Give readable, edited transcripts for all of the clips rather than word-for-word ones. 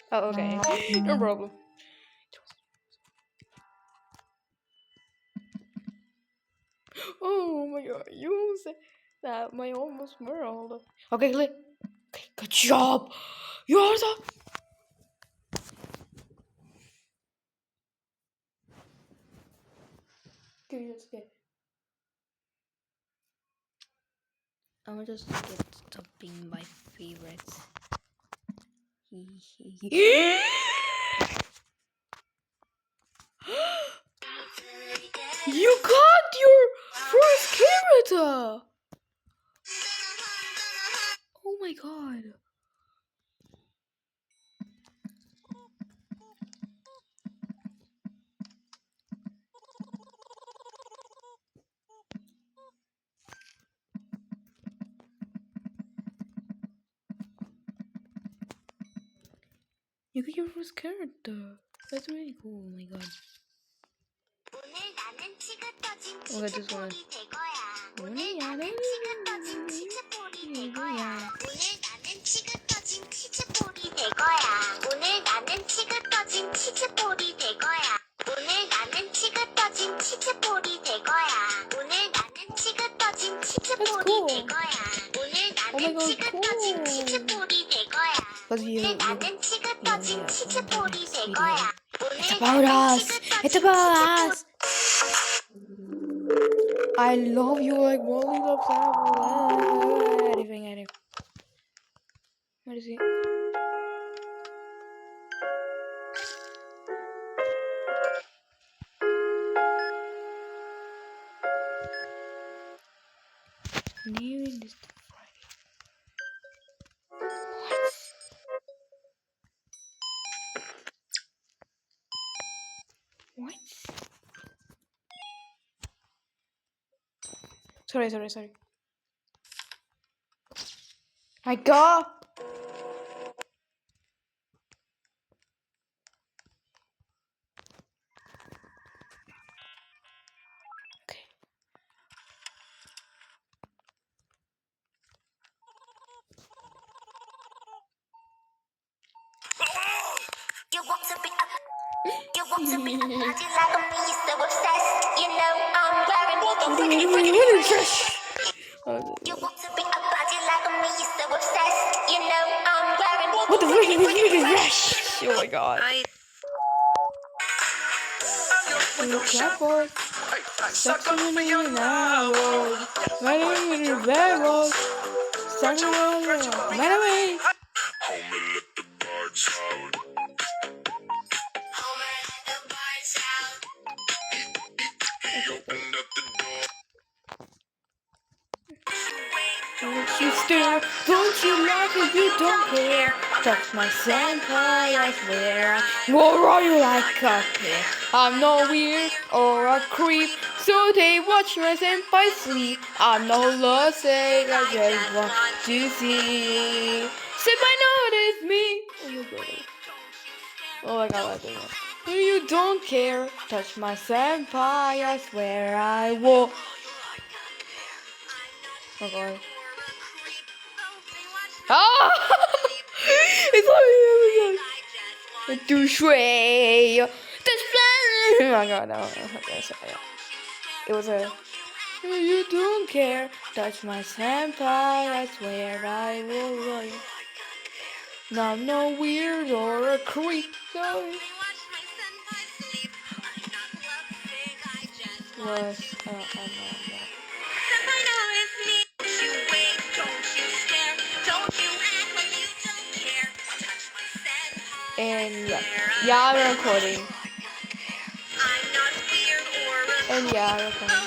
Oh, okay. No problem. Oh my god, you said that my almost world. Okay, okay, good job. You're the. Okay. I'm just get stopping my favorites. You got your first character! Oh my god. You got your first character. That's really cool. Oh my god. Okay, this one. 오늘 나는 치즈볼이 될 거야. 오늘 나는 치즈 떠진 치즈볼이 될 거야. 오늘 나는 치즈 떠진 치즈볼이 될 거야. 오늘 나는 치즈 떠진 치즈볼이 될 거야. 오늘 나는 치즈 떠진 치즈볼이 될 거야. 오늘 나는 치즈 떠진 치즈볼이 될 거야. It's about us. It's about us. I love you like lollipops. Anything. What is he? New in this Friday. What? Sorry. My god! Okay. You want to be up. You want to be a body like me, you're so obsessed. You know I'm wearing all the pretty. You want to be a body like me, you're so obsessed. You know I'm wearing all What the the rush? Oh my god. Look careful. Such a million hours. Running in your bed was. Such a million. Man away. Homie, let the birds out. He opened up the door. Don't you stare, don't you like it, you don't care. Touch my senpai, I swear. Or are you like a kid? I'm no weird or a creep, so they watch my senpai sleep. I'm no lunatic, I just want to see. Senpai notice me. Oh my god, I don't know. You don't care, touch my senpai, I swear I will. Oh god. Ah! It's like to sway. Oh my god, no. It was a. You don't care. Touch my senpai. I swear I will run. No, I'm no weird or a creep. So. Was and yeah, I'm recording. And yeah, I'm recording.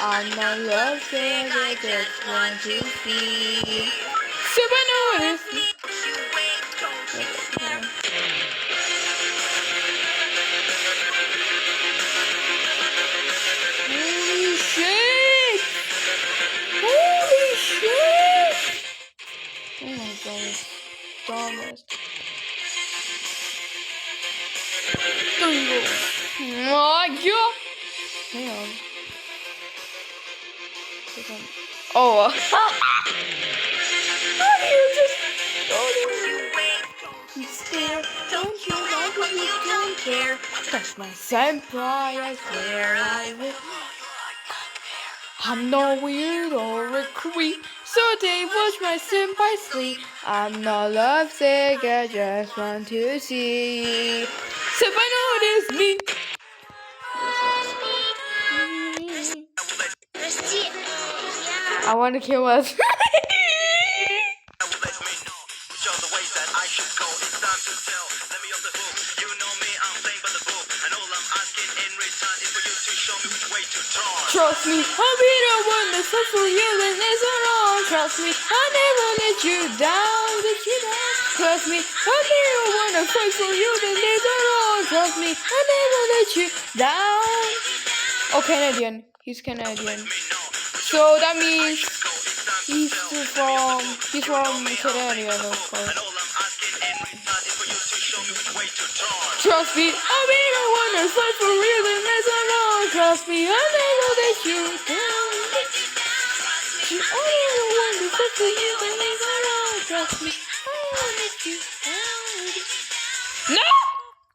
I'm not loving, I just want to see. Super notice. Holy shit! Holy shit! Oh my god, dumbest. There you go. Oh my god! Hang on. Oh. How do you just... Touch my senpai, I swear I will. I'm no weird or a creep, so they watch my senpai sleep. I'm not lovesick, I just want to see. Senpai notice me. I want to kill us. Trust me, I'll be the one that's up for you and it's alone. Trust me, I'll never let you down, Trust me, I'll be the one that fight for you and it's alone. Trust me, I'll never let you down. Oh, Canadian. He's Canadian. So that means he's from Canada, of course. Trust me, I'll be the one that fight for real and that's alone. Trust me, I'll never let you down. I'll be the one that fight for you and that's alone. Trust me.